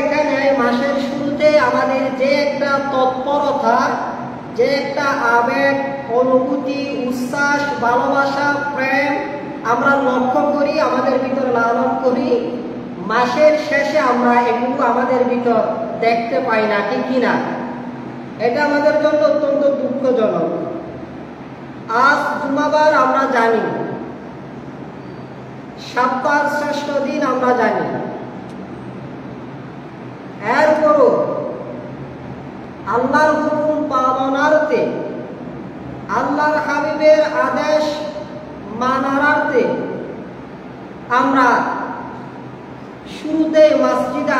এখানে মাসের শুরুতে আমাদের যে একটা তৎপরতা, যে একটা আবেগ, অনুভূতি, উচ্ছ্বাস, ভালোবাসা, প্রেম আমরা লক্ষ্য করি, আমাদের ভিতরে লালন করি, মাসের শেষে আমরা এগুলো আমাদের ভিতর দেখতে পাই না, ঠিক কিনা? এটা আমাদের জন্য অত্যন্ত দুঃখজনক। আজ জুমাবার আমরা জানি, সপ্তাহের শ্রেষ্ঠ দিন আমরা জানি, এরপরও আল্লাহর হুকুম পালনার্থে, আল্লাহর হাবিবের আদেশ মানারার্থে আমরা শুরুতে মসজিদে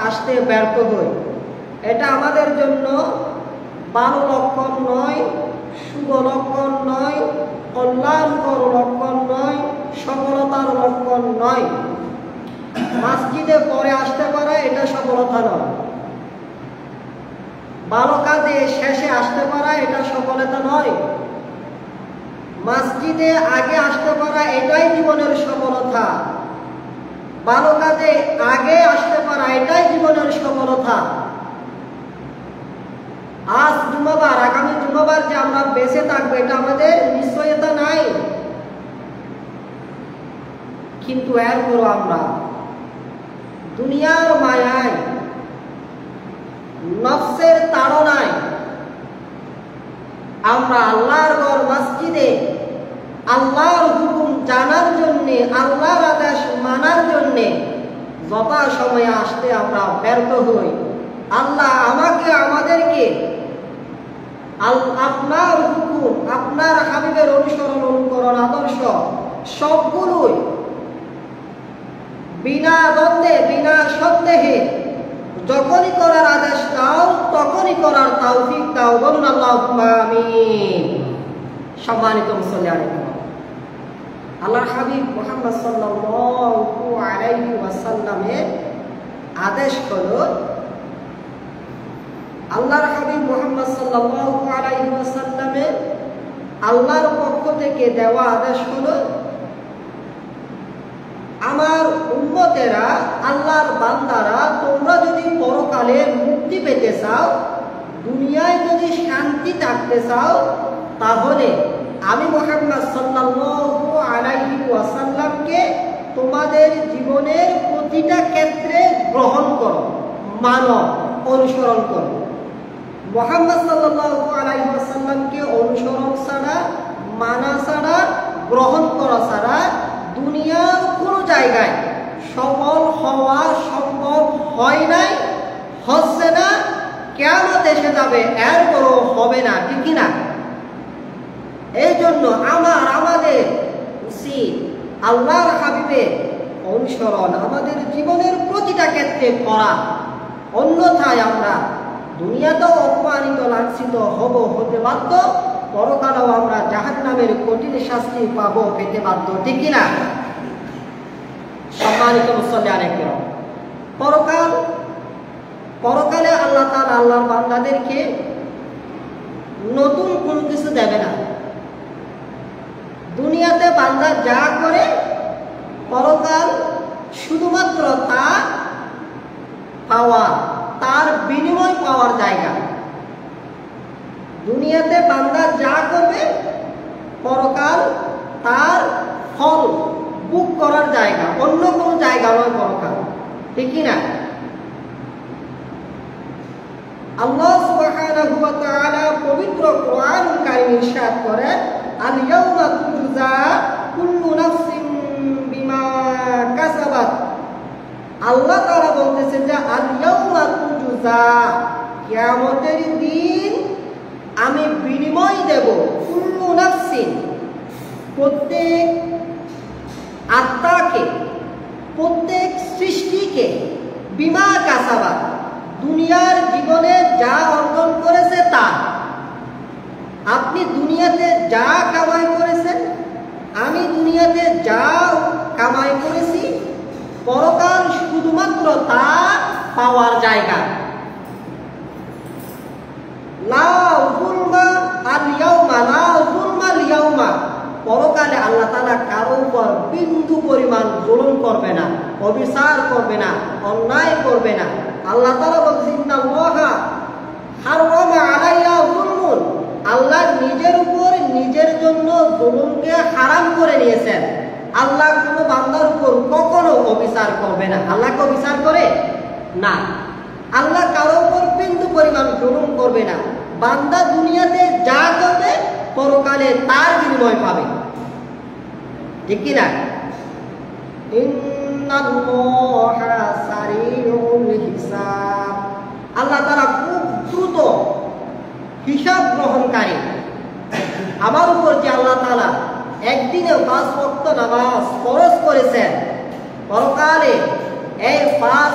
আসতে ব্যর্থ হই। এটা আমাদের জন্য ভালো লক্ষণ নয়, শুভ লক্ষণ নয়, কল্যাণকর লক্ষণ নয়, সফলতার লক্ষণ নয়। মসজিদে পরে আসতে পারে এটা সফলতা নয়, ভালো কাজে শেষে আসতে পারা এটা সফলতা নয়। মসজিদে আগে আসতে পারা এটাই জীবনের সফলতা, ভালো কাজে আগে আসতে পারা এটাই জীবনের সফলতা। আজ জুমাবার, আগামী জুমাবার যে আমরা বেঁচে থাকবো এটা আমাদের নিশ্চয়তা নাই, কিন্তু এরপরও আমরা দুনিয়ার মায়ায়, নফসের তাড়নায় আমরা আল্লাহর ঘর মসজিদে আল্লাহর হুকুম জানার জন্যে, আল্লাহর আদেশ মানার জন্যে যথা সময়ে আসতে আমরা ব্যর্থ হই। আল্লাহ আমাকে, আমাদেরকে আপনার হুকুম, আপনার হাবিবের অনুসরণ, অনুকরণ, আদর্শ সবগুলোই বিনা দ্বন্দ্বে, বিনা সন্দেহে যখনই করার আদেশ দাও তখনই করার তৌফিক দাও। বলুন আল্লাহুম্মা আমিন। সম্মানিত মুসল্লি, আল্লাহর হাবিব মুহাম্মদ সাল্লাল্লাহু আলাইহি ওয়াসাল্লামের আদেশ হলো, আল্লাহর হাবিব মুহাম্মদ সাল্লাল্লাহু আলাইহি ওয়াসাল্লামের আল্লাহর পক্ষ থেকে দেওয়া আদেশ হলো, আমার উম্মতেরা, আল্লাহর বান্দারা, তোমরা যদি পরকালে মুক্তি পেতে চাও, দুনিয়ায় যদি শান্তি থাকতে চাও, তাহলে আমি মুহাম্মদ সাল্লাল্লাহু আলাইহি ওয়াসাল্লামকে তোমাদের জীবনের প্রতিটা ক্ষেত্রে গ্রহণ করো, মানো, অনুসরণ করো। মুহাম্মদ সাল্লাল্লাহু আলাইহি ওয়াসাল্লামকে অনুসরণ ছাড়া, মানা ছাড়া, গ্রহণ করা ছাড়া দুনিয়ার কোনো জায়গায় সফল হওয়া সম্ভব হয় নাই, হচ্ছে না, কিয়ামত এসে যাবে, এরপরও হবে না, ঠিক কিনা? এই জন্য আমাদের উচিত আল্লাহর হাবিবের অনুসরণ আমাদের জীবনের প্রতিটা ক্ষেত্রে করা। অন্যথায় আমরা দুনিয়াতেও অপমানিত, লাঞ্ছিত হতে বাধ্য, পরকালেও আমরা জাহান্নামের কঠিন শাস্তি পাবো, পেতে বাধ্য, ঠিক কিনা? সম্মানিত মুসল্লি, পরকালে আল্লাহ তাআলা আল্লাহর বান্দাদেরকে নতুন কোনো কিছু দেবে না। দুনিয়াতে বান্দা যা করে, পরকাল শুধুমাত্র তা পাওয়া, তার বিনিময় পাওয়ার জায়গা। দুনিয়াতে বান্দা যা করবে, পরকাল তার ফল ভোগ করার জায়গা, অন্য কোনো জায়গা নয় পরকাল, ঠিক কিনা? আল্লাহ সুবহানাহু ওয়া তাআলা পবিত্র কোরআনুল কারীম ইরশাদ করেন, আল ইয়াউমা তুজজা কুল্লু নাফসিন বিমা কাসাবাত। আল্লাহ তাআলা বলতেছেন যে আল ইয়াউমা তুজজা, কিয়ামতের দিন আমি বিনিময় দেব, কুল্লু নাফসিন, প্রত্যেক আত্মাকে, প্রত্যেক সৃষ্টিকে, বিমা কাসাবাত, দুনিয়ার জীবনে যা অর্জন করেছে তা। আপনি দুনিয়াতে যা কামাই করেছেন, আমি দুনিয়াতে যা কামাই করেছি, পরকাল শুধুমাত্র তা পাওয়ার জায়গা। লা যুলমা আল ইয়াউমা, লা যুলমা আল ইয়াউমা, পরকালে আল্লাহ তাআলা কারো উপর বিন্দু পরিমাণ জুলুম করবে না, অবিচার করবে না, অন্যায় করবে না। আল্লাহ তাআলা বলছেন ইন্নাল্লাহা হারামা আলাইয়া যুলমুন, আল্লাহ নিজের উপর নিজের জন্য জুলুমকে হারাম করে নিয়েছেন। আল্লাহ কোনো বান্দার উপর কখনো অবিচার করবে না। আল্লাহ কি অবিচার করে? না। আল্লাহ কারোর উপর বিন্দু পরিমাণ জুলুম করবে না। বান্দা দুনিয়াতে যা করবে পরকালে তার বিনিময় পাবে, ঠিক কি না? ইন্নাল্লাহা সারিউল হিসাব, আল্লাহ তাআলা খুব দ্রুত হিসাব গ্রহণকারী। আমার উপর যে আল্লাহ তাআলা একদিনে 5 ওয়াক্ত নামাজ ফরজ করেছেন, পরকালে এই 5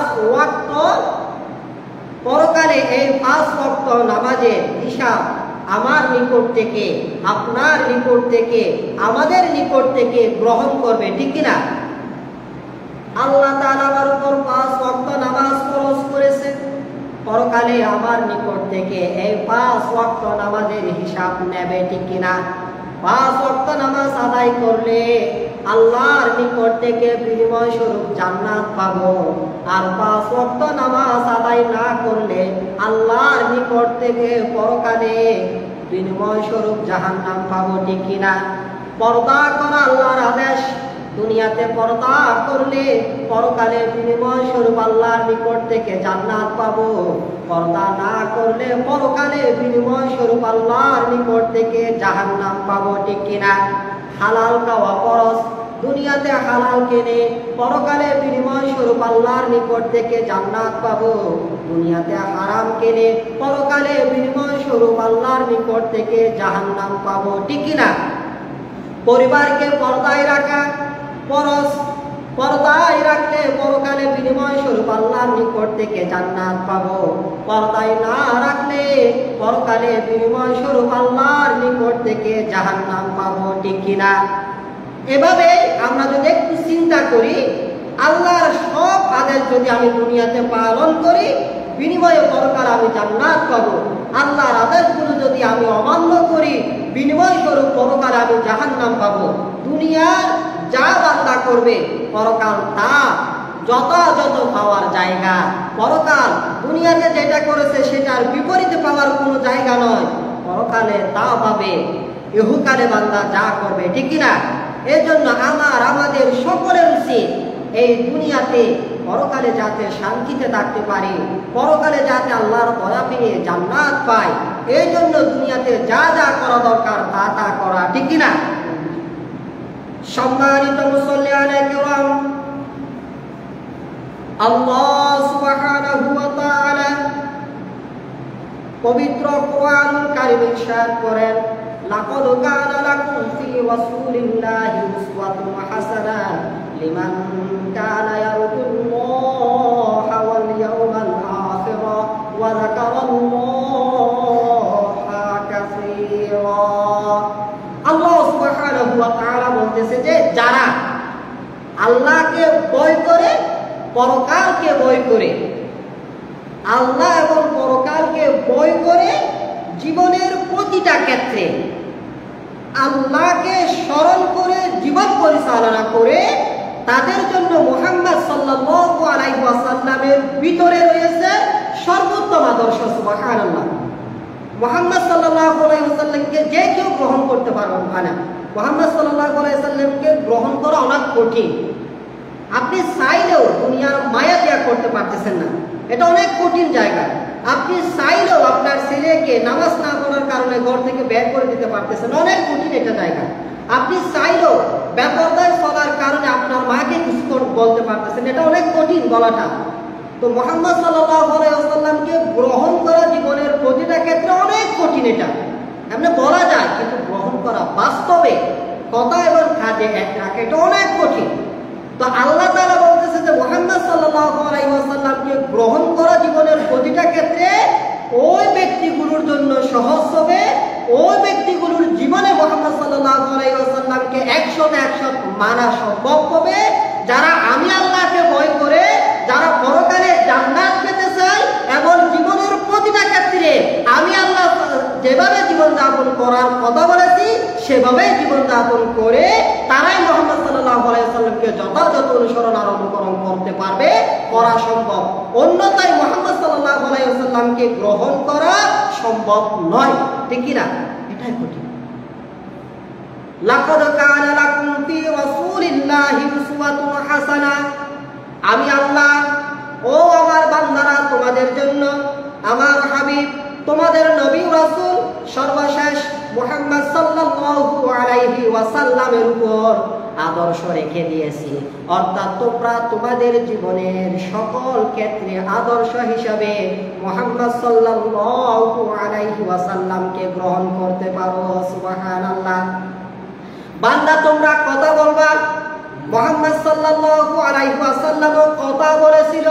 ওয়াক্ত নামাজের হিসাব আমার নিকট থেকে, আপনার নিকট থেকে, আমাদের নিকট থেকে গ্রহণ করবে, ঠিক কিনা? আল্লাহ তাআলা আমার উপর 5 ওয়াক্ত নামাজ ফরজ করেছেন, পরকালে আমার নিকট থেকে এই 5 ওয়াক্ত নামাজের হিসাব নেবে, ঠিক কিনা? 5 ওয়াক্ত নামাজ আদায় করলে আল্লাহর নিকট থেকে বিনিময় স্বরূপ জান্নাত পাবো, আর 5 ওয়াক্ত নামাজ আদায় না করলে আল্লাহর নিকট থেকে পরকালে বিনিময় স্বরূপ জাহান্নাম পাবো, ঠিক কিনা? পর্দা করা আল্লাহর আদেশ, দুনিয়াতে পর্দা করলে পরকালে বিনিময় স্বরূপ আল্লাহর নিকট থেকে জান্নাত পাবো, পর্দা না করলে পরকালে বিনিময় স্বরূপ আল্লাহর নিকট থেকে জাহান্নাম পাবো, ঠিক কিনা? হালাল খাওয়া ফরজ, দুনিয়াতে হালাল কেনে পরকালে বিনিময় স্বরূপ আল্লাহর নিকট থেকে জান্নাত পাবো, দুনিয়াতে হারাম কেনে পরকালে বিনিময় স্বরূপ আল্লাহর নিকট থেকে জাহান্নাম পাবো, ঠিক কিনা? পরিবারকে পর্দায় রাখা ফরজ, পর্দায় রাখলে পরকালে বিনিময় স্বরূপ আল্লাহর নিকট থেকে জান্নাত পাবো, পর্দায় না রাখলে পরকালে বিনিময় স্বরূপ আল্লাহর নিকট থেকে জাহান্নাম পাবো, ঠিক কিনা? এভাবে আমরা যদি একটু চিন্তা করি, আল্লাহর সব আদেশ যদি আমি দুনিয়াতে পালন করি, বিনিময়ে পরকালে আমি জান্নাত পাবো। আল্লাহর আদেশগুলো যদি আমি অমান্য করি, বিনিময় স্বরূপ পরকালে আমি জাহান্নাম পাবো। দুনিয়ার যা বান্দা করবে পরকাল তা যথাযথ পাওয়ার জায়গা। পরকাল দুনিয়াতে যেটা করেছে সেটার বিপরীতে পাওয়ার কোনো জায়গা নয়, পরকালে তা পাবে। ইহকালে বান্দা যা করবে, ঠিক কিনা? এজন্য আমাদের সকলের উচিত এই দুনিয়াতে পরকালে যাতে শান্তিতে থাকতে পারি, পরকালে যাতে আল্লাহর দয়া পেয়ে জান্নাত পাই, এই জন্য দুনিয়াতে যা যা করা দরকার তা তা করা, ঠিক কিনা? সম্মানিত মুসল্লিয়ানে কিরাম, আল্লাহ সুবহানাহু ওয়া তাআলা পবিত্র কোরআনুল কারীমে ইরশাদ করেন, লাকাদ কানা লাকুম ফি রাসূলিল্লাহি উসওয়াতুন হাসানাহ লিমান কানা ইয়ারজুল্লাহা ওয়াল ইয়াওমাল আখির ওয়া যাকারাল্লাহা কাসীরা। আল্লাহ সুবহানাহু ওয়া তাআলা বলতেছে যে যারা আল্লাহকে ভয় করে, পরকালকে ভয় করে, আল্লাহ এবং পরকালকে ভয় করে জীবনের প্রতিটা ক্ষেত্রে আল্লাহকে স্মরণ করে জীবন পরিচালনা করে, তাদের জন্য মুহাম্মদ সাল্লাল্লাহু আলাইহি ওয়াসাল্লামের ভিতরে রয়েছে সর্বোত্তম আদর্শ। সুবহানাল্লাহ। মুহাম্মদ সাল্লাল্লাহু আলাইহি ওয়াসাল্লামকে যে কেউ গ্রহণ করতে পারবে না। মুহাম্মদ সাল্লাল্লাহু আলাইহি ওয়াসাল্লামকে গ্রহণ করা অনেক কঠিন। আপনি চাইলেও দুনিয়ার মায়া ত্যাগ করতে পারতেছেন না, এটা অনেক কঠিন জায়গা। আপনি চাইলেও আপনার ছেলেকে নামাজ না পড়ার কারণে ঘর থেকে বের করে দিতে পারতেছেন, অনেক কঠিন এটা জায়গা। আপনি চাইলেও বেপরদায় চলার কারণে আপনার মাকে কিছু বলতে পারতেছেন, এটা অনেক কঠিন বলাটা। তো মুহাম্মদ সাল্লাল্লাহু আলাইহি ওয়াসাল্লামকে গ্রহণ করা জীবনের প্রতিটা ক্ষেত্রে অনেক কঠিন। এটা এমনি বলা যায়, কিন্তু গ্রহণ করা বাস্তবে কথা এবং কাজে এক রাখা এটা অনেক কঠিন। তো আল্লাহ তাআলা বলতেছে যে মুহাম্মদ সাল্লাল্লাহু আলাইহি ওয়াসাল্লামকে গ্রহণ করা জীবনের প্রতিটা ক্ষেত্রে ওই ব্যক্তিগুলোর জন্য সহজ হবে, ওই ব্যক্তিগুলোর জীবনে মুহাম্মদ সাল্লাল্লাহু আলাইহি ওয়াসাল্লামকে 100% মানা সম্ভব হবে যারা আমি আল্লাহকে ভয় করে, যারা পরকালে জান্নাত পেতে চায় এবং জীবনের প্রতিটা ক্ষেত্রে আমি আল্লাহ যেভাবে জীবন যাপন করার কথা বলেছি সেভাবে জীবন যাপন করে তারাই মুহাম্মদ সাল্লাল্লাহু আলাইহি ওয়াসাল্লামকে যথাযথ অনুসরণ আর অনুকরণ করতে পারবে, করা সম্ভব, অন্যথায় মুহাম্মদ সাল্লাল্লাহু আলাইহি ওয়াসাল্লামকে গ্রহণ করা সম্ভব নয়। ঠিক কি না? এটাই কঠিন। লাকাদ কানা লাকুম ফি রাসূলিল্লাহি উসওয়াতুন হাসানাহ, আমি আল্লাহ ও আমার বান্দারা তোমাদের জন্য আমার হাবিব তোমাদের নবী রাসূল সর্বশেষ মুহাম্মদ সাল্লাল্লাহু আলাইহি ওয়াসাল্লামের উপর আদর্শ রেখে দিয়েছি। অর্থাৎ তোমরা তোমাদের জীবনের সকল ক্ষেত্রে আদর্শ হিসাবে মুহাম্মদ সাল্লাল্লাহু আলাইহি ওয়াসাল্লামকে গ্রহণ করতে পারো। সুবহানাল্লাহ। বান্দা তোমরা কথা বলবা, মুহাম্মদ সাল্লাল্লাহু আলাইহি ওয়াসাল্লাম কথা বলেছিল,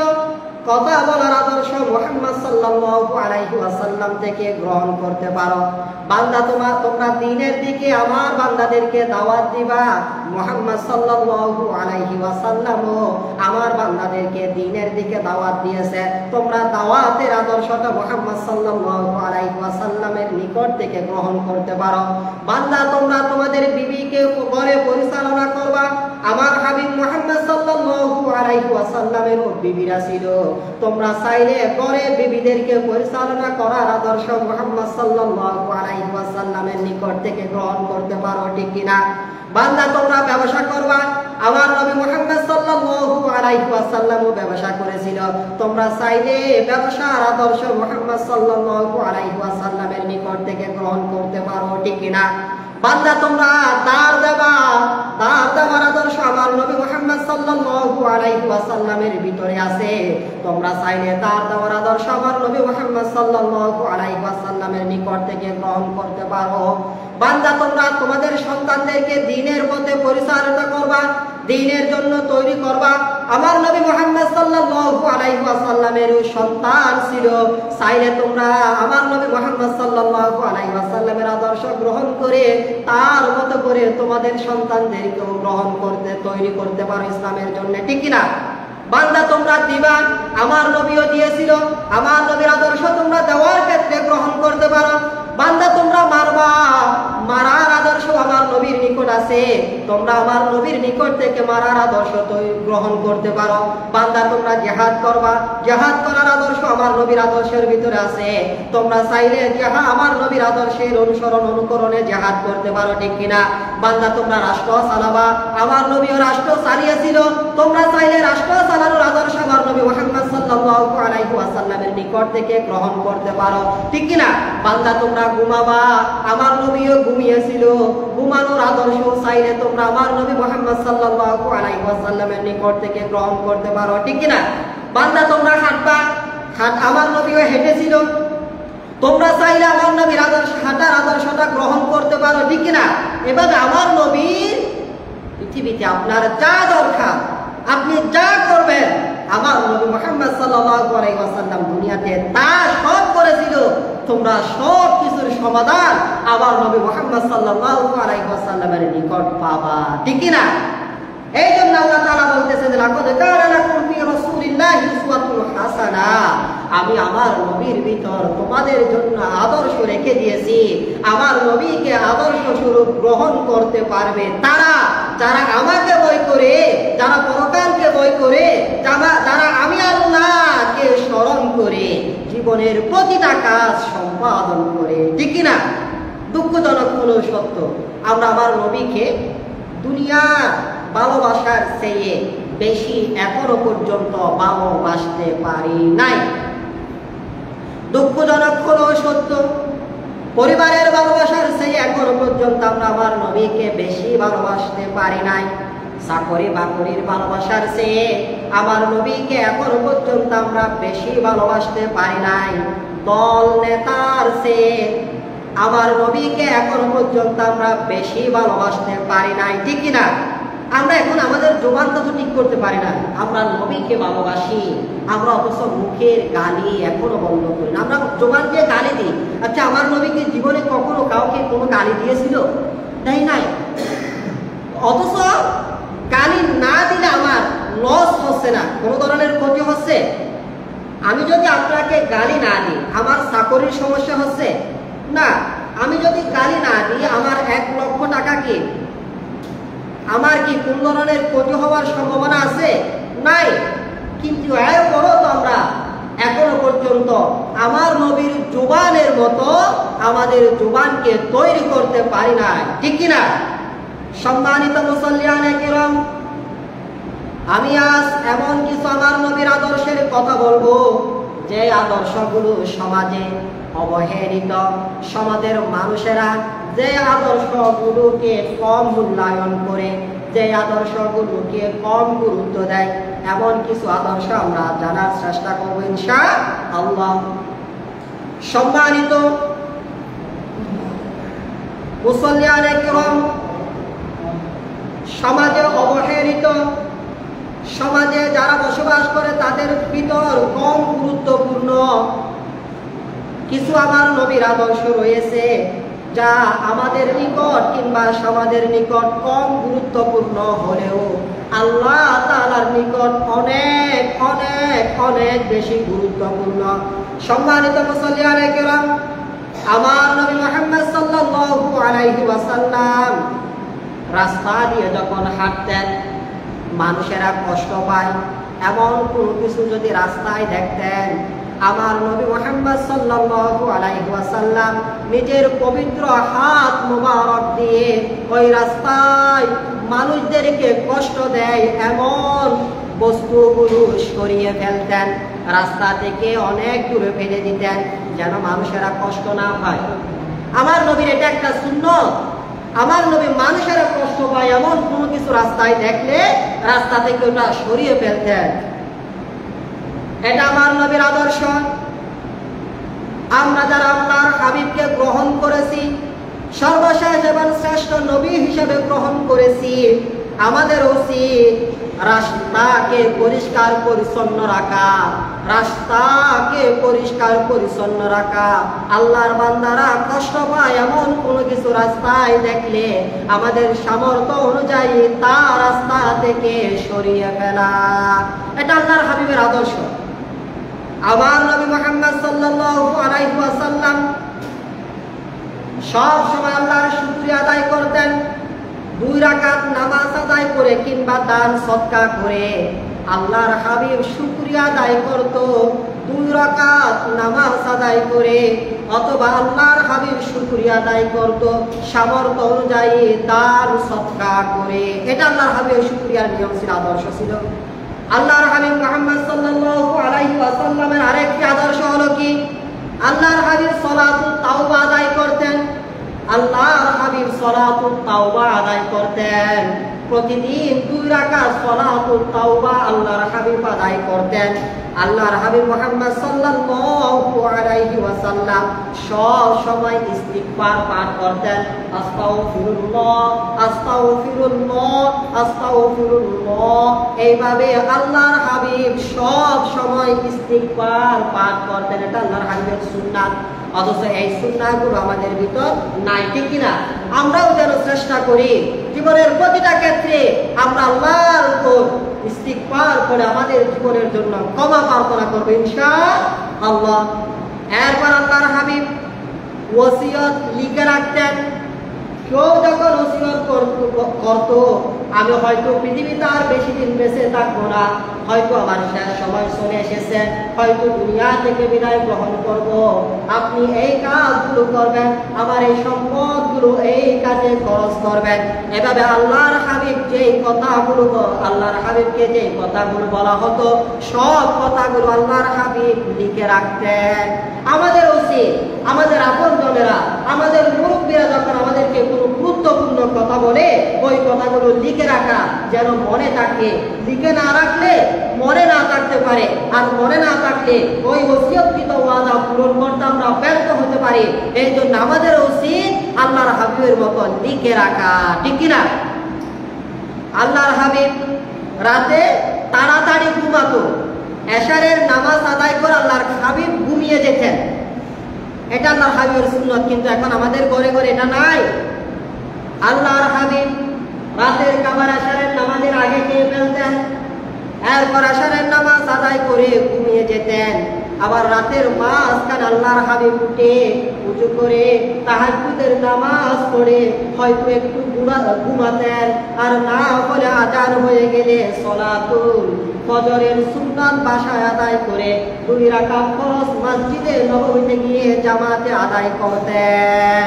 কথা বলার আদর্শ মুহাম্মদ সাল্লাল্লাহু আলাইহি ওয়াসাল্লাম থেকে গ্রহণ করতে পারো। বান্দা তোমরা দ্বীনের দিকে আমার বান্দাদেরকে দাওয়াত দিবা, মুহাম্মদ সাল্লাল্লাহু আলাইহি ওয়াসাল্লাম আমার বান্দাদেরকে দ্বীনের দিকে দাওয়াত দিয়েছে। তোমরা দাওয়াতের আদর্শটা মুহাম্মদ সাল্লাল্লাহু আলাইহি ওয়াসাল্লামের নিকট থেকে গ্রহণ করতে পারো। বান্দা তোমরা তোমাদের বিবিকে ঘরে পরিচালনা করবা, আমার হাবিব মুহাম্মদ সাল্লাল্লাহু আলাইহি ওয়াসাল্লামের বিবিরা ছিল, তোমরা চাইলে ঘরে বিবিদেরকে পরিচালনা করার আদর্শ মুহাম্মদ সাল্লাল্লাহু আলাইহি ওয়াসাল্লামের নিকট থেকে গ্রহণ করতে পারো। ঠিক কি না? বান্দা তোমরা ব্যবসা করবা, আমার নবী মুহাম্মদ সাল্লাল্লাহু আলাইহি ওয়াসাল্লামও ব্যবসা করেছিল, তোমরা চাইলে ব্যবসার আদর্শ মুহাম্মদ সাল্লাল্লাহু আলাইহি ওয়াসাল্লামের নিকট থেকে গ্রহণ করতে পারো। ঠিক কি না? বান্দা তোমরা দার দেওয়ার আদর্শ আমার নবী মুহাম্মদ সাল্লাল্লাহু আলাইহি ওয়াসাল্লামের ভিতরে আছে, তোমরা চাইলে দার দেওয়ার আদর্শ আমার নবী মুহাম্মদ সাল্লাল্লাহু আলাইহি ওয়াসাল্লামের নিকট থেকে গ্রহণ করতে পারো। বান্দা তোমরা তোমাদের সন্তানদেরকে দ্বীনের পথে পরিচালিত করবা, দ্বীনের জন্য তৈরি করবা। আমার নবী মুহাম্মদ সাল্লাল্লাহু আলাইহি ওয়াসাল্লামের সন্তান ছিল, চাইলে তোমরা আমার নবী মুহাম্মদ সাল্লাল্লাহু আলাইহি ওয়াসাল্লামের আদর্শ গ্রহণ করে তার মতো করে তোমাদের সন্তানদেরকেও গ্রহণ করতে তৈরি করতে পারো ইসলামের জন্য। ঠিক কি না? বান্দা তোমরা দিবা, আমার নবীও দিয়েছিল, আমার নবীর আদর্শ তোমরা দেওয়ার ক্ষেত্রে গ্রহণ করতে পারো। বান্দা তোমরা মারবা, মারার আদর্শ আমার নবীর নিকট আছে, তোমরা আমার নবীর নিকট থেকে মারার আদর্শ গ্রহণ করতে পারো। বান্দা তোমরা জিহাদ করবা, জিহাদ করার আদর্শ আমার নবীর আদর্শের ভিতরে আছে, তোমরা চাইলে আমার নবীর আদর্শের অনুসরণ অনুকরণে জিহাদ করতে পারো। ঠিক কিনা? বান্দা তোমরা রাষ্ট্র চালাবা, আমার নবীও রাষ্ট্র চালিয়েছিল, তোমরা চাইলে রাষ্ট্র চালানোর আদর্শ আমার নবী মুহাম্মদ সাল্লাল্লাহু আলাইহি ওয়াসাল্লামের নিকট থেকে গ্রহণ করতে পারো। ঠিক কিনা? বান্দা তোমরা ঘুমাবা, আমার নবীও ঘুমিয়েছিল, ঘুমানোর আদর্শ চাইলে তোমরা আমার নবী মুহাম্মদ সাল্লাল্লাহু আলাইহি ওয়াসাল্লামের নিকট থেকে গ্রহণ করতে পারো। ঠিক কিনা? বান্দা তোমরা হাঁটবা, আমার নবীও হেঁটেছিল, তোমরা চাইলে আমার নবীর আদর্শ হাঁটার আদর্শটা গ্রহণ করতে পারো। ঠিক কিনা? এভাবে আমার নবীর পৃথিবীতে আপনার যা দরকার, আপনি যা করবেন, আমার নবী মুহাম্মদ সাল্লাল্লাহু আলাইহি ওয়াসাল্লাম দুনিয়াতে তা সব করেছিল, তোমরা সব কিছুর সমাধান আমার নবী মুহাম্মদ সাল্লাল্লাহু আলাইহি ওয়াসাল্লামের নিকট পাবা। ঠিক কি না? এই জন্য আল্লাহ তাআলা বলতেছেন, লাকাদ কানা লাকুম ফি রাসূলিল্লাহি উসওয়াতুন হাসানাহ, আমি আমার নবীর ভিতর তোমাদের জন্য আদর্শ রেখে দিয়েছি। আমার নবীকে আদর্শ স্বরূপ গ্রহণ করতে পারবে তারা, যারা আমাকে ভয় করে, যারা পরকালকে ভয় করে, যারা আমি আল্লাহকে স্মরণ করে জীবনের প্রতিটা কাজ সম্পাদন করে। ঠিক কিনা? দুঃখজনক হলো সত্য, আমরা আমার নবীকে দুনিয়ার ভালোবাসার চেয়ে বেশি এখনো পর্যন্ত ভালোবাসতে পারি নাই। দুঃখজনক হলো সত্য, পরিবারের ভালোবাসার চেয়ে এখনো পর্যন্ত আমরা আমার নবীকে বেশি ভালোবাসতে পারি নাই। চাকরি বাকরির ভালোবাসার চেয়ে আমার নবীকে এখনো পর্যন্ত আমরা বেশি ভালোবাসতে পারি নাই। দল নেতার চেয়ে আমার নবীকে এখনো পর্যন্ত আমরা বেশি ভালোবাসতে পারি নাই। ঠিক কিনা? আমরা এখন আমাদের জবানটা তো ঠিক করতে পারি না, আমরা নবীকে ভালোবাসি, আমরা অথচ মুখের গালি এখনো বন্ধ করি না, আমরা জবান দিয়ে গালি দিই। আচ্ছা, আমার নবীকে জীবনে কখনো কাউকে কোনো গালি দিয়েছিল? দেয় নাই। অথচ গালি না দিলে আমার লস হচ্ছে না, কোনো ধরনের ক্ষতি হচ্ছে? আমি যদি আপনাকে গালি না দিই আমার চাকরির সমস্যা হচ্ছে না? আমি যদি গালি না দিই আমার 1 লক্ষ টাকা কি আমার কি কোন ধরনের ক্ষতি হওয়ার সম্ভাবনা আছে? নাই। কিন্তু এরপরও তো আমরা এখনো পর্যন্ত আমার নবীর জুবানের মতো আমাদের জুবানকে তৈরি করতে পারি না, ঠিক কিনা? সম্মানিত মুসল্লিয়ানে কিরাম, আমি আজ এমন কিছু আমার নবীর আদর্শের কথা বলবো যে আদর্শগুলো সমাজে অবহেলিত, সমাজের মানুষেরা যে আদর্শগুলোকে কম মূল্যায়ন করে, যে আদর্শগুলোকে কম গুরুত্ব দেয়, এমন কিছু আদর্শ আমরা জানার চেষ্টা করব ইনশাআল্লাহ। সম্মানিত মুসল্লিয়ানে কিরাম, সমাজে অবহেলিত, সমাজে যারা বসবাস করে তাদের ভিতর কম গুরুত্বপূর্ণ কিছু আমার নবীর আদর্শ রয়েছে, যা আমাদের নিকট কিংবা সমাজের নিকট কম গুরুত্বপূর্ণ হলেও আল্লাহ তাআলার নিকট অনেক অনেক অনেক বেশি গুরুত্বপূর্ণ। সম্মানিত মুসল্লিয়ানে কিরাম, আমার নবী মুহাম্মদ সাল্লাল্লাহু আলাইহি ওয়াসাল্লাম রাস্তা দিয়ে যখন হাঁটতেন, মানুষেরা কষ্ট পায় এমন কোনো কিছু যদি রাস্তায় দেখতেন, আমার নবী মুহাম্মদ সাল্লাল্লাহু আলাইহি ওয়াসাল্লাম নিজের পবিত্র হাত মুবারক দিয়ে ওই রাস্তায় মানুষদেরকে কষ্ট দেয় এমন বস্তুগুলো সরিয়ে ফেলতেন, রাস্তা থেকে অনেক দূরে ফেলে দিতেন যেন মানুষেরা কষ্ট না পায়। আমার নবীর এটা একটা সুন্নত। আমার নবী মানুষেরা কষ্ট পায় এমন কোনো কিছু রাস্তায় দেখলে রাস্তা থেকে ওটা সরিয়ে ফেলতেন। এটা আমার নবীর আদর্শ। আমরা যারা আল্লাহর হাবিবকে গ্রহণ করেছি, সর্বশেষ এবং শ্রেষ্ঠ নবী হিসেবে গ্রহণ করেছি, আমাদের উচিত রাস্তাকে পরিষ্কার পরিচ্ছন্ন রাখা, রাস্তাকে পরিষ্কার পরিচ্ছন্ন রাখা। আল্লাহর বান্দারা কষ্ট পায় এমন কোনো কিছু রাস্তায় দেখলে আমাদের সামর্থ্য অনুযায়ী তা রাস্তা থেকে সরিয়ে ফেলা, এটা আল্লাহর হাবিবের আদর্শ। আমার নবী মুহাম্মদ সাল্লাল্লাহু আলাইহি ওয়াসাল্লাম সব সময় আল্লাহর শুকরিয়া আদায় করতেন। 2 রাকাত নামাজ আদায় করে কিংবা দান সদকা করে আল্লাহর হাবিব শুকরিয়া আদায় করত। 2 রাকাত নামাজ আদায় করে অথবা আল্লাহর হাবিব শুকরিয়া আদায় করত সামর্থ্য অনুযায়ী দান সদকা করে। এটা আল্লাহর হাবিবের শুকরিয়ার নিয়ম ছিল, আদর্শ ছিল। আল্লাহর হাবিব মুহাম্মদ সাল্লাল্লাহু আলাইহি ওয়াসাল্লামের আরেকটি আদর্শ হলো কি? আল্লাহর হাবিব সালাতুত তাওবা আদায় করতেন। আল্লাহর হাবিব সালাতুত তাওবা আদায় করতেন। প্রতিদিন 2 রাকাত সালাতুত তাওবা আল্লাহর হাবিব আদায় করতেন। আল্লাহর হাবিব মুহাম্মদ সাল্লাল্লাহু আলাইহি ওয়াসাল্লাম সব সময় ইস্তিগফার পাঠ করতেন। আস্তাগফিরুল্লাহ আস্তাগফিরুল্লাহ আস্তাগফিরুল্লাহ, এইভাবে আল্লাহর হাবিব সব সময় ইস্তিগফার পাঠ করতেন। এটা আল্লাহর হাবিবের সুন্নাত। অথচ এই সুন্নাহগুলো আমাদের ভিতর নাই, ঠিক কিনা? আমরাও যেন চেষ্টা করি জীবনের প্রতিটা ক্ষেত্রে আমরা আল্লাহর উপর ইস্তিগফার করে আমাদের জীবনের জন্য ক্ষমা প্রার্থনা করব ইনশাআল্লাহ। এরপর আল্লাহর হাবিব ওসিয়ত লিখে রাখতেন। কেউ যখন ওসিয়ত করত, আমি হয়তো পৃথিবীতে আর বেশি দিন বেঁচে থাকবো না, হয়তো আমার শেষ সময় চলে এসেছে, হয়তো দুনিয়া থেকে বিদায় গ্রহণ করব, আপনি এই কাজগুলো করবেন, আমার এই সম্পদগুলো এই কাজে খরচ করবেন। এভাবে আল্লাহর হাবিব যেই কথাগুলো, আল্লাহর হাবিবকে যে কথাগুলো বলা হতো সব কথাগুলো আল্লাহর হাবিব লিখে রাখতেন। আমাদের উচিত আমাদের আপনজনেরা, আমাদের মুরব্বীরা যখন আমাদেরকে কোনো গুরুত্বপূর্ণ কথা বলে ওই কথাগুলো লিখে রাখা, যেন মনে থাকে। লিখে না রাখলে মনে না থাকতে পারে, আর মনে না থাকলে ওই ওসিয়তকৃত ওয়াদা পূরণ করতে আমরা ব্যর্থ হতে পারি। এই জন্য আমাদের উচিত আল্লাহর হাবিবের মতো লিখে রাখা, ঠিক কিনা? আল্লাহর হাবিব রাতে তাড়াতাড়ি ঘুমাতো। এশারের নামাজ আদায় করে আল্লাহর হাবিব ঘুমিয়ে যেতেন। এটা আল্লাহর হাবিবের সুন্নাত, কিন্তু এখন আমাদের ঘরে ঘরে এটা নাই। আল্লাহর হাবিব রাতের খাবার এশারের নামাজের আগে খেয়ে ফেলতেন, এরপর এশারের নামাজ আদায় করে ঘুমিয়ে যেতেন। আবার রাতের মাঝখানে আল্লাহর হাবিব উঠে উঁচু করে তাহাজ্জুদের নামাজ পড়ে হয়তো একটু ঘুমাতেন, আর না হলে আজান হয়ে গেলে সলাতুল ফজরের সুন্নাত বাসায় আদায় করে 2 রাকাত ফরজ মসজিদে নববীতে গিয়ে জামাতে আদায় করতেন।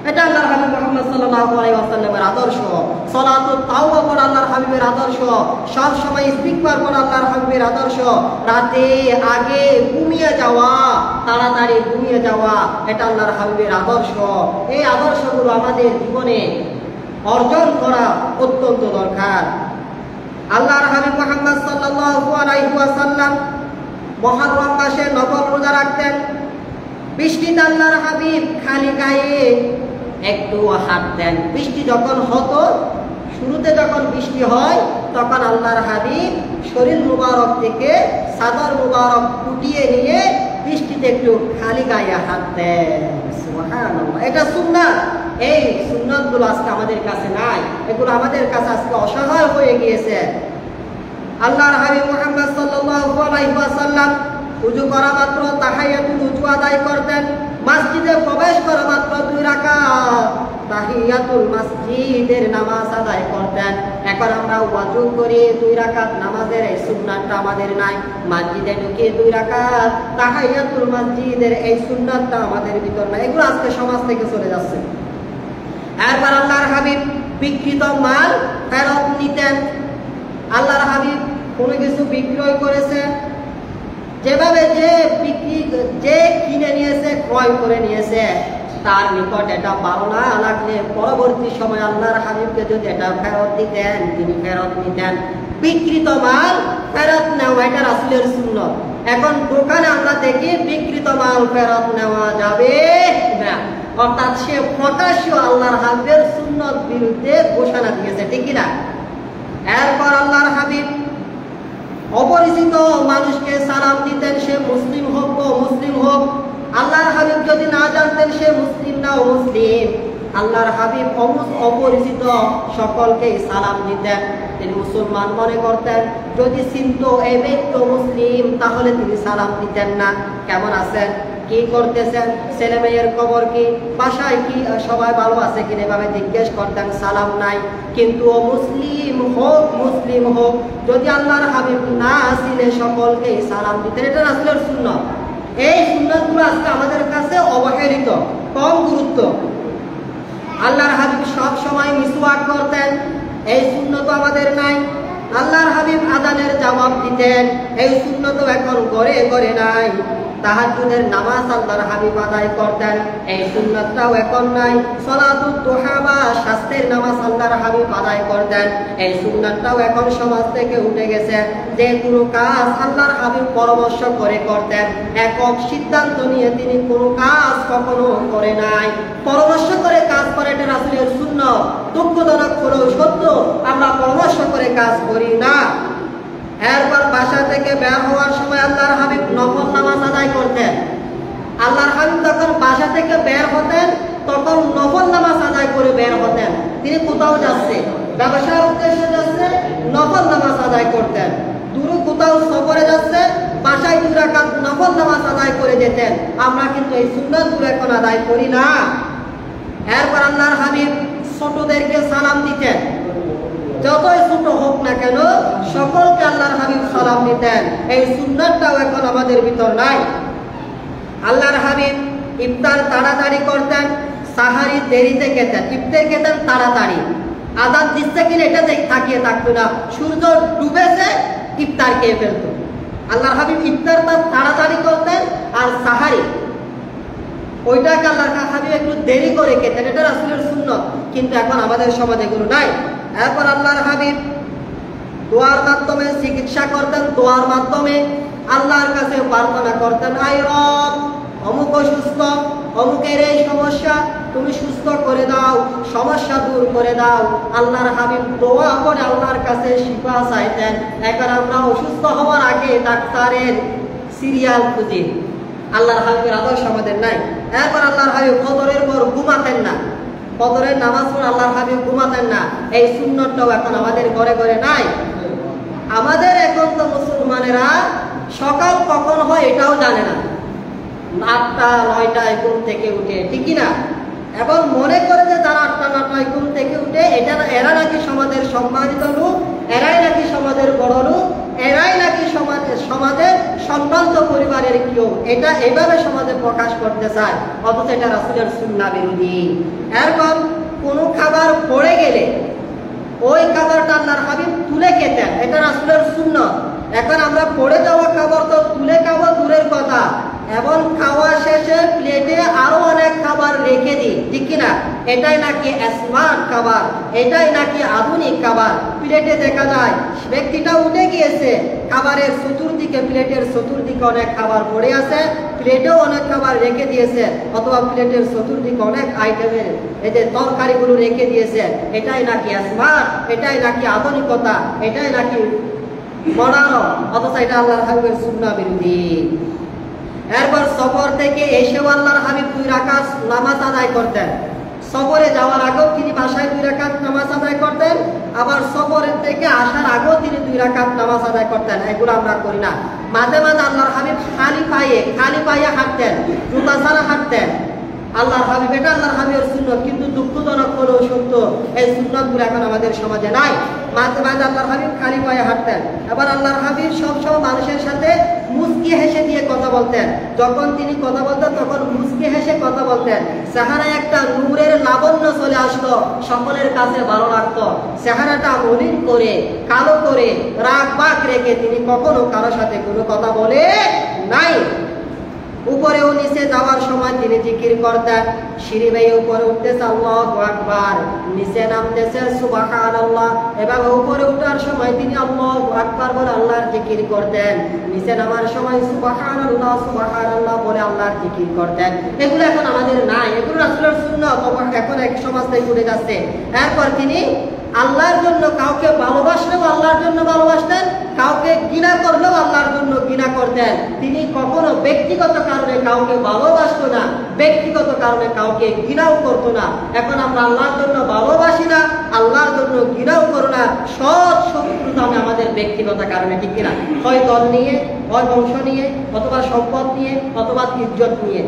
এটা আল্লাহর হাবিব মুহাম্মদ সাল্লাল্লাহু আলাইহি ওয়াসাল্লামের আদর্শ। সালাতুত তাওবা পড়া আল্লাহর হাবিবের আদর্শ, সব সময় ইস্তিগফার পড়া আল্লাহর হাবিবের আদর্শ, রাতে আগে ঘুমিয়ে যাওয়া, তাড়াতাড়ি ঘুমিয়ে যাওয়া, এটা আল্লাহর হাবিবের আদর্শ। এই আদর্শগুলো আমাদের জীবনে অর্জন করা অত্যন্ত দরকার। আল্লাহর হাবিব মুহাম্মদ সাল্লাল্লাহু আলাইহি ওয়াসাল্লাম মুহররম মাসে নফল রোজা রাখতেন। বৃষ্টিতে আল্লাহর হাবিব খালি গায়ে একটু হাঁটতেন। বৃষ্টি যখন হতো, শুরুতে যখন বৃষ্টি হয়, তখন আল্লাহর হাবিব শরীর মুবারক থেকে চাদর মুবারক গুটিয়ে নিয়ে বৃষ্টিতে একটু খালি গায়ে হাঁটতেন। সুবহানাল্লাহ, এটা সুন্নাত। এই সুন্নাতগুলো আজকে আমাদের কাছে নাই, এগুলো আমাদের কাছে আজকে অসহায় হয়ে গিয়েছে। আল্লাহর হাবিব মুহাম্মদ সাল্লাল্লাহু আলাইহি ওয়াসাল্লাম ওযু করা মাত্র তাহিয়াতুল ওযু আদায় করতেন। মসজিদে প্রবেশ করা মাত্র 2 রাকাত তাহিয়াতুল মসজিদের নামাজ আদায় করতেন। এখন আমরা ওযু করে 2 রাকাত নামাজের এই সুন্নাতটা আমাদের নাই। মসজিদে ঢুকে 2 রাকাত তাহিয়াতুল মসজিদের এই সুন্নাতটা আমাদের ভিতর নাই। এগুলো আজকে সমাজ থেকে চলে যাচ্ছে। এরপর আল্লাহর হাবিব বিক্রিত মাল ফেরত নিতেন। আল্লাহর হাবিব কোনো কিছু বিক্রয় করেছে, যেভাবে যে কিনে নিয়েছে, ক্রয় করে নিয়েছে, তার নিকট এটা ভালো না লাগলে পরবর্তী সময় আল্লাহর হাবিবকে যদি এটা ফেরত দিতেন, তিনি ফেরত নিতেন। বিক্রিত মাল ফেরত নেওয়া এটা রাসূলের সুন্নাত। এখন দোকানে আমরা দেখি বিক্রিত মাল ফেরত নেওয়া যাবে না, অর্থাৎ সে প্রকাশ্য আল্লাহর হাবিবের সুন্নাত বিরুদ্ধে ঘোষণা দিয়েছে, ঠিক কিনা? এরপর আল্লাহর হাবিব অপরিচিত মানুষকে সালাম দিতেন, সে মুসলিম হোক বা মুসলিম হোক। আল্লাহর হাবিব যদি না জানতেন সে মুসলিম না মুসলিম, আল্লাহর হাবিব অপরিচিত সকলকে সালাম দিতেন। তিনি মুসলমান মনে করতেন। যদি চিনত এই ব্যক্তি মুসলিম, তাহলে তিনি সালাম দিতেন না। কেমন আছেন, কি করতেছেন, ছেলে মেয়ের খবর কি, বাসায় কি সবাই ভালো আছে কিনা, এভাবে জিজ্ঞেস করতেন, সালাম নাই। কিন্তু ও মুসলিম হোক, যদি আল্লাহর হাবিব না আসিলে সকলকে সালাম দিতেন। এটা রাসূলের সুন্নাত। এই সুন্নাতগুলো আজকে আমাদের কাছে অবহেলিত, কম গুরুত্ব। আল্লাহর হাবিব সব সময় মিসওয়াক করতেন, এই সুন্নাত আমাদের নাই। আল্লাহর হাবিব আযানের জবাব দিতেন, এই সুন্নাত এখন ঘরে ঘরে নাই। তাহাজ্জুদের নামাজ আল্লাহর হাবিব আদায় করতেন, এই সুন্নাতটাও এখন নাই। সালাতুদ দুহা বা শাস্তের নামাজ আল্লাহর হাবিব আদায় করতেন, এই সুন্নাতটাও এখন সমাজ থেকে উঠে গেছে। যে কোনো কাজ আল্লাহর হাবিব পরামর্শ করে করতেন, একক সিদ্ধান্ত নিয়ে তিনি কোনো কাজ কখনো করে নাই। পরামর্শ করে কাজ করে এটা রাসূলের সুন্নাত। দুঃখজনক হলেও সত্য, আমরা পরামর্শ করে কাজ করি না। এরপর বাসা থেকে বের হওয়ার সময় আল্লাহর হাবিব নফল নামাজ আদায় করতেন। আল্লাহর হাবিব যখন বাসা থেকে বের হতেন, তখন নফল নামাজ আদায় করে বের হতেন। তিনি কোথাও যাচ্ছে, ব্যবসার উদ্দেশ্যে যাচ্ছে, নফল নামাজ আদায় করতেন। দূরে কোথাও সফরে যাচ্ছে, বাসায় 2 রাকাত নফল নামাজ আদায় করে যেতেন। আমরা কিন্তু এই সুন্নাতগুলো এখন আদায় করি না। এরপর আল্লাহর হাবিব ছোটদেরকে সালাম দিতেন, যতই ছোট হোক না কেন সকলকে আল্লাহর হাবিব সালাম দিতেন। এই সুন্নাতটাও এখন আমাদের ভিতর নাই। আল্লাহর হাবিব ইফতার তাড়াতাড়ি করতেন, সাহারি দেরিতে খেতেন, ইফতার খেতেন তাড়াতাড়ি। আযান দিচ্ছে কিনা এটা তাকিয়ে থাকতো না, সূর্য ডুবেছে ইফতার খেয়ে ফেলত। আল্লাহর হাবিব ইফতারটা তাড়াতাড়ি করতেন, আর সাহারি ওইটাকে আল্লাহর হাবিব একটু দেরি করে খেতেন। এটা রাসূলের সুন্নাত, কিন্তু এখন আমাদের সমাজে এগুলো নাই। এরপর আল্লাহর হাবিব দোয়ার মাধ্যমে চিকিৎসা করতেন, দোয়ার মাধ্যমে আল্লাহর কাছে প্রার্থনা করতেন, আয় রব, অমুক অসুস্থ, অমুকের এই সমস্যা, তুমি সুস্থ করে দাও, সমস্যা দূর করে দাও। আল্লাহর হাবিব দোয়া করে আল্লাহর কাছে শিফা চাইতেন। এখন আমরা অসুস্থ হওয়ার আগে ডাক্তারের সিরিয়াল খুঁজি। আল্লাহর হাবিবের আদর্শ আমাদের নাই। এরপর আল্লাহর হাবিব ফজরের পর ঘুমাতেন না, ফজরের নামাজ পড়ে আল্লাহর হাবিব ঘুমাতেন না। এই সুন্নাতটাও এখন আমাদের ঘরে ঘরে নাই। আমাদের এখন তো মুসলমানেরা সকাল কখন হয় এটাও জানে না, 8টা 9টায় ঘুম থেকে উঠে, ঠিক না? এবং মনে করে যে যারা 8টা 9টায় ঘুম থেকে উঠে এরা নাকি সমাজের সম্মানিত লোক, এরাই নাকি সমাজের বড় লোক, এরাই নাকি সমাজের সম্ভ্রান্ত পরিবারের কেউ, এটা এইভাবে সমাজে প্রকাশ করতে চায়, অথচ এটা রাসূলের সুন্নাহ বিরোধী। এরকম কোনো খাবার পড়ে গেলে ওই খাবারটা আল্লাহর হাবিব তুলে খেতেন, এটা রাসূলের সুন্নাহ। এখন আমরা পড়ে যাওয়া খাবার তো তুলে খাওয়া দূরের কথা, এবং খাওয়া শেষে প্লেটে আরো অনেক খাবার রেখে দিই, ঠিক কিনা? এটাই নাকি স্মার্ট খাবার, এটাই নাকি আধুনিক খাবার। প্লেটে দেখা যায় ব্যক্তিটা উঠে গিয়েছে, খাবারের চতুর্দিকে, প্লেটের চতুর্দিকে অনেক খাবার পড়ে আছে, প্লেটেও অনেক খাবার রেখে দিয়েছে, অথবা প্লেটের চতুর্দিকে অনেক আইটেমের এই যে তরকারিগুলো রেখে দিয়েছে, এটাই নাকি স্মার্ট, এটাই নাকি আধুনিকতা, এটাই নাকি মডার্ন, অথচ এটা আল্লাহর হাবিবের সুন্নাহ বিরোধী। এরপর সফর থেকে এসেও আল্লাহর হাবিব 2 রাকাত নামাজ আদায় করতেন। সফরে যাওয়ার আগেও তিনি বাসায় 2 রাকাত নামাজ আদায় করতেন, আবার সফরের থেকে আসার আগেও তিনি 2 রাকাত নামাজ আদায় করতেন। এগুলো আমরা করি না। মাঝে মাঝে আল্লাহর হাবিব খালি পায়ে হাঁটতেন, জুতা ছাড়া হাঁটতেন। আল্লাহর হাবিব, এটা আল্লাহর হাবিবের সুন্নাত, কিন্তু দুঃখজনক হলেও সত্য এই সুন্নাতগুলো এখন আমাদের সমাজে নাই। মাঝে মাঝে আল্লাহর হাবিব খালি পায়ে হাঁটতেন। আবার আল্লাহর হাবিব সবসময় মানুষের সাথে মুচকি হেসে দিয়ে কথা বলতেন। যখন তিনি কথা বলতেন তখন মুচকি হেসে কথা বলতেন। চেহারায় একটা নূরের লাবণ্য চলে আসতো, সকলের কাছে ভালো লাগতো। চেহারাটা মলিন করে, কালো করে, রাগ বাগ রেখে তিনি কখনো কারোর সাথে কোনো কথা বলে নাই। উপরে ও নিচে যাওয়ার সময় তিনি জিকির করতেন। সিঁড়ি বেয়ে উপরে উঠতেছে আল্লাহু আকবার, নিচে নামতেছে সুবহানাল্লাহ। এবং উপরে ওঠার সময় তিনি আল্লাহু আকবার বলে আল্লাহর জিকির করতেন, নিচে নামার সময় সুবহানাল্লাহ সুবহানাল্লাহ বলে আল্লাহর জিকির করতেন। এগুলো এখন আমাদের নাই, এগুলো রাসূলের সুন্নাত, এখন এক সমাজ থেকে উঠে যাচ্ছে। এরপর তিনি আল্লাহর জন্য কাউকে ভালোবাসলেও আল্লাহর জন্য ভালোবাসতেন, কাউকে ঘৃণা করলেও আল্লাহর জন্য ঘৃণা করতেন। তিনি কখনো ব্যক্তিগত কারণে কাউকে ভালোবাসতো না, ব্যক্তিগত কারণে কাউকে ঘৃণাও করতো না। এখন আমরা আল্লাহর জন্য ভালোবাসি না, আল্লাহর জন্য ঘৃণাও করো না, সৎ শত্রুতা আমাদের ব্যক্তিগত কারণে, ঠিক কিনা? হয় দল নিয়ে, হয় বংশ নিয়ে, অথবা সম্পদ নিয়ে, অথবা ইজ্জত নিয়ে,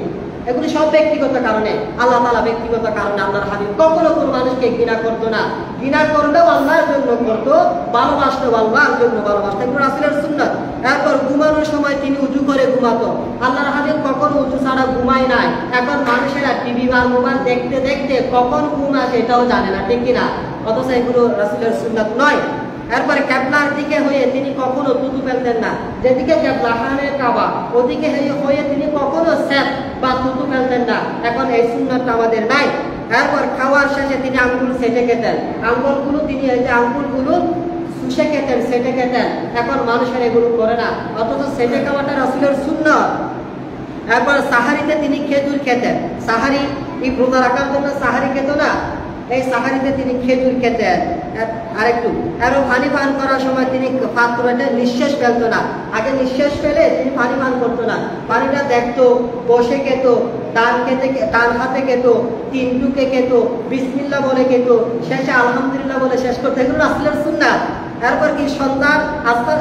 এগুলি সব ব্যক্তিগত কারণে। আল্লাহ তাআলা ব্যক্তিগত কারণে আল্লাহর হাবিব কখনো কোনো মানুষকে ঘৃণা করতো না, ঘৃণা করলেও আল্লাহর জন্য করতো, ভালোবাসলেও আল্লাহর জন্য ভালোবাসতো, এগুলো রাসূলের সুন্নাত। এরপর ঘুমানোর সময় তিনি উজু করে ঘুমাতো। আল্লাহর হাবিব কখনো উজু ছাড়া ঘুমায় নাই। এখন মানুষেরা টিভি বা মোবাইল দেখতে দেখতে কখন ঘুম আসে এটাও জানে না, ঠিক কিনা? অথচ এগুলো রাসূলের সুন্নাত নয়। এরপরে ক্যাবলার দিকে হয়ে তিনি কখনো থুতু ফেলতেন না। যেদিকে ক্যাবলা হানে কাবা, ওদিকে হয়ে তিনি কখনো স্যাপ বা থুতু ফেলতেন না। এখন এই সুন্নাতটা আমাদের নাই। এরপর খাওয়ার শেষে তিনি আঙ্গুল সেটে খেতেন। আঙ্গুলগুলো তিনি এই যে আঙ্গুলগুলো শুষে খেতেন, সেটে খেতেন। এখন মানুষের এগুলো করে না, অথচ সেটে খাওয়াটা রাসূলের সুন্নাত। এরপর সাহারিতে তিনি খেজুর খেতেন। সাহারি এই রোজা রাখার জন্য সাহারি খেত না, এই সাহারিতে তিনি খেজুর খেতেন। আরেকটু পানি পান করার সময় তিনি পাত্রটা নিঃশ্বাস ফেলতো না। আগে নিঃশ্বাস ফেলে তিনি পানি পান করতো না, পানিটা দেখতো, বসে খেত, ডান হাতে খেত, 3 টুকে খেত, বিসমিল্লাহ বলে খেত, শেষে আলহামদুলিল্লাহ বলে শেষ করতো। এগুলো রাসূলের সুন্নাত। এরপর কি সন্ধ্যা আস্তার,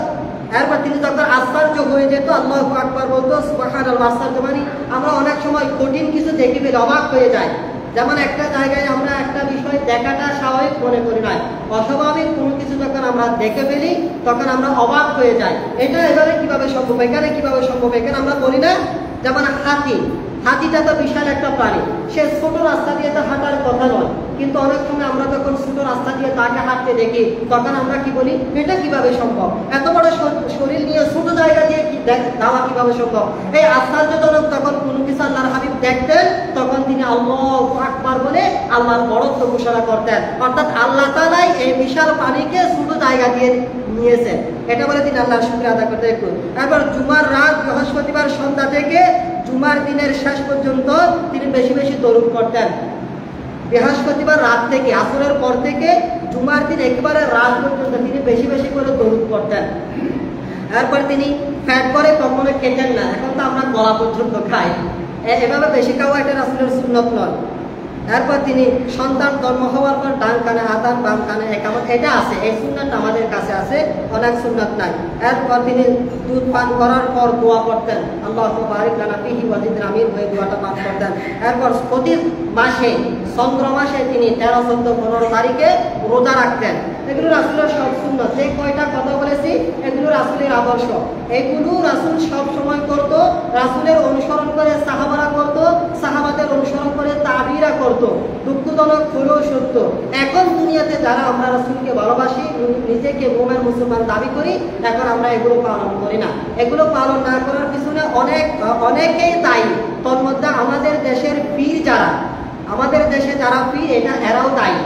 এরপর তিনি যখন আশ্চর্য হয়ে যেত আল্লাহু আকবার বলতো, সুবহানাল্লাহ। আশ্চর্য মানে আমরা অনেক সময় কঠিন কিছু দেখে ফেলে অবাক হয়ে যায়। যেমন একটা জায়গায় আমরা একটা বিষয় দেখাটা স্বাভাবিক মনে করি না, অস্বাভাবিক কোনো কিছু যখন আমরা দেখে ফেলি তখন আমরা অবাক হয়ে যাই। এটা এবারে কিভাবে সম্ভব, এখানে কিভাবে সম্ভব, এখানে আমরা বলি না। যেমন হাতিটা তো বিশাল একটা প্রাণী, সে ছোট রাস্তা দিয়ে তো হাঁটার কথা নয়, কিন্তু অনেক সময় আমরা যখন ছোট রাস্তা দিয়ে তাকে হাঁটতে দেখি তখন আমরা কি বলি, এটা কিভাবে সম্ভব, এত বড় শরীর নিয়ে ছোট জায়গা দিয়ে যাওয়া কিভাবে সম্ভব। এই আশ্চর্যজনক তখন কোনো কিছু আল্লাহর হাবিব দেখতেন, তখন তিনি আল্লাহু আকবার বলে আল্লাহর বড়ত্ব ঘোষণা করতেন। অর্থাৎ আল্লাহ তাআলাই এই বিশাল প্রাণীকে ছোট জায়গা দিয়ে নিয়েছেন, এটা বলে তিনি আল্লাহর শুকরিয়া আদায় করতেন। একটু এরপর জুমার রাত, বৃহস্পতিবার সন্ধ্যা থেকে জুমার দিনের শেষ পর্যন্ত তিনি বেশি বেশি দরুদ পড়তেন। বৃহস্পতিবার রাত থেকে, আসরের পর থেকে জুমার দিন একেবারে রাত পর্যন্ত তিনি বেশি বেশি করে দরুদ পড়তেন। এরপর তিনি ফ্যাট করে কখনো খেতেন না। এখন তো আমরা গলা পর্যন্ত খাই, এভাবে বেশি খাওয়া এটা রাসূলের সুন্নাত নয়। এরপর তিনি সন্তান জন্ম হওয়ার পর ডান কানে আদান, বাম কানে একামত, এটা আছে, এই সুন্নাতটা আমাদের কাছে আছে, অনেক সুন্নাত নাই। এরপর তিনি দুধ পান করার পর দোয়া করতেন, আল্লাহুম্মা বারিক লানা ফিহি ওয়া জিদনা মিন, ওই দোয়াটা পাঠ করতেন। এরপর প্রতি মাসে চন্দ্র মাসে তিনি 13, 14, 15 তারিখে রোজা রাখতেন। এগুলো রাসূলের সব সুন্নাত। যে কয়টা কথা বলেছি এগুলো রাসূলের আদর্শ, এগুলো রাসূল সব সময় করত, রাসূলের অনুসরণ করে সাহাবারা করত, সাহাবাদের অনুসরণ করে তাবিরা করত। দুঃখজনক হলেও সত্য, এখন দুনিয়াতে যারা আমরা রাসূলকে ভালোবাসি, নিজেকে মুমিন মুসলমান দাবি করি, এখন আমরা এগুলো পালন করি না। এগুলো পালন না করার পিছনে অনেকেই দায়ী। তোর মধ্যে আমাদের দেশের পীর যারা, আমাদের দেশে যারা পীর, এরাও দায়ী।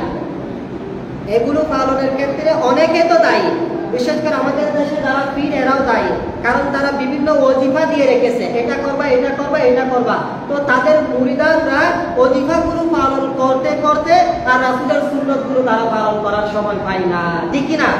এগুলো পালনের ক্ষেত্রে অনেকে তো দায়ী, বিশেষ করে আমাদের দেশে যারা পীর এরাও দায়ী, কারণ তারা বিভিন্ন ওজিফা দিয়ে রেখেছে, এটা করবা, এটা করবা, এটা করবা। তো তাদের মুরিদানরা ওজিফাগুলো পালন করতে করতে আর রাসূলের সুন্নতগুলো তারা পালন করার সময় পায় না, ঠিক না?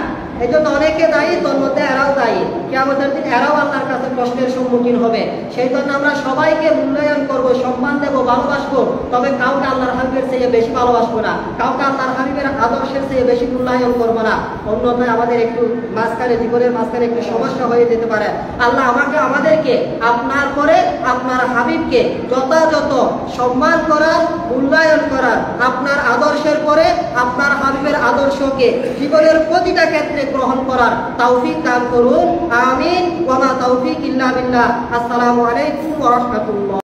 এই জন্য অনেকে দায়ী, তোর মধ্যে এরাও দায়ী। কিয়ামতের দিন এরাও আল্লাহর কাছে প্রশ্নের সম্মুখীন হবে। সেই জন্য আমরা সবাইকে মূল্যায়ন করব, সম্মান দেব, ভালোবাসবো, তবে কাউকে আল্লাহর হাবিবের চেয়ে বেশি ভালোবাসবো না, কাউকে আল্লাহর হাবিবের আদর্শের চেয়ে বেশি মূল্যায়ন করবো না। অন্যথায় আমাদের একটু মাঝখানে, জীবনের মাঝখানে একটু সমস্যা হয়ে যেতে পারে। আল্লাহ আমাদেরকে আপনার পরে আপনার হাবিবকে যথাযথ সম্মান করার, মূল্যায়ন করার, আপনার আদর্শের পরে আপনার হাবিবের আদর্শকে জীবনের প্রতিটা ক্ষেত্রে গ্রহণ করার তৌফিক দান করুন। আমিন। ওয়া মা তৌফিক ইল্লা বিল্লাহ। আসসালামু আলাইকুম ওয়া রাহমাতুল্লাহ।